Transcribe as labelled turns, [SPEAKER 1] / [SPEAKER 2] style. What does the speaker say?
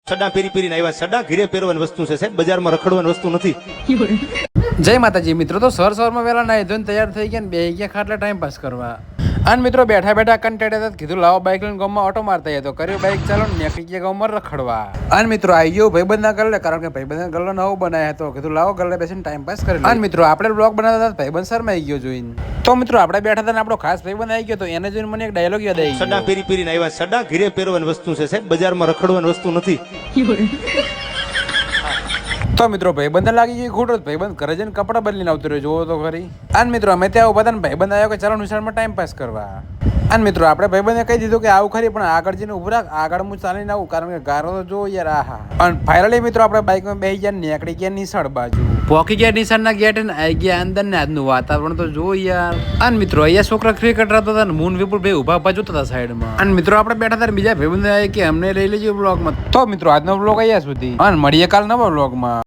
[SPEAKER 1] સડા પેરી પેરીને આવ્યા. સડા ઘીરે પહેરવાની વસ્તુ છે સાહેબ, બજારમાં રખડવાની વસ્તુ નથી.
[SPEAKER 2] જય માતાજી મિત્રો. તો સવારમાં વહેલા નાહી ધોઈને તૈયાર થઈ ગયા ને બે ગયા ખાટલા ટાઈમ પાસ કરવા. અને મિત્રો બેઠા બેઠા કંટાળ્યા હતા, કીધું લાવો બાઇક લઈને ગામમાં ઓટો મારતા તો કર્યો બાઇક ચાલો ને નીકળી ગયા ગામમાં રખડવા. અને મિત્રો આવી ગયો ભાઈબંધ ના ગલ્લે, કારણ કે ભાઈબંધ ગલ્લો નવો બનાવ્યો હતો, કીધું લાવો ગલ્લે બેસીને ટાઈમ પાસ કરી. અને મિત્રો આપણે બ્લોગ બનાવતા હતા, ભાઈબંધ શર્મા આવી ગયો જોઈને. તો મિત્રો આપણે બેઠા હતા ને આપણો ખાસ ભાઈબંધ આવી ગયો, તો એને જોઈને મને એક ડાયલોગ યાદ આવી ગયો.
[SPEAKER 1] સડા પેરી પેરીને આવ્યા. સડા ઘીરે પહેરવાની વસ્તુ છે સાહેબ, બજારમાં રખડવાની વસ્તુ નથી.
[SPEAKER 2] તો મિત્રો ભાઈબંધ લાગી ગઈ ખોટો, ભાઈબંધ ઘરે જઈને કપડા બદલીને આવતો રહ્યો, જોવો તો ખરી. અને મિત્રો અમે ત્યાં ઉભા હતા ને ભાઈબંધ આવ્યો કે ચાલો નિશાળમાં ટાઈમ પાસ કરવા. અને મિત્રો આપણે ભાઈબંધને કહી દીધું કે આવું ખરી, પણ આગળ જઈને ઉભું રાખ, આગળ હું ચાલીને આવું, કારણ કે ગારો તો જો યાર. આહા. અને ફાઇનલી મિત્રો આપણે બાઇકમાં બેસી ગયા, નીકળી ગયા નિશાળ બાજુ, પોકી ગયા નિશાળના ગેટ ને આવી ગયા અંદર ને આજનું વાતાવરણ તો જો યાર. અને મિત્રો અહીંયા છોકરા ક્રિકેટ રમતા હતા ને મૂન વિપુલ ભાઈ ઉભા જોતા હતા સાઈડમાં. અને મિત્રો આપણે બેઠા હતા બીજા ભાઈબંધ આવે કે અમને લઈ લેજો બ્લોગમાં. તો મિત્રો આજનો બ્લોગ અહીંયા સુધી, અને મળીએ કાલ નવા બ્લોગમાં.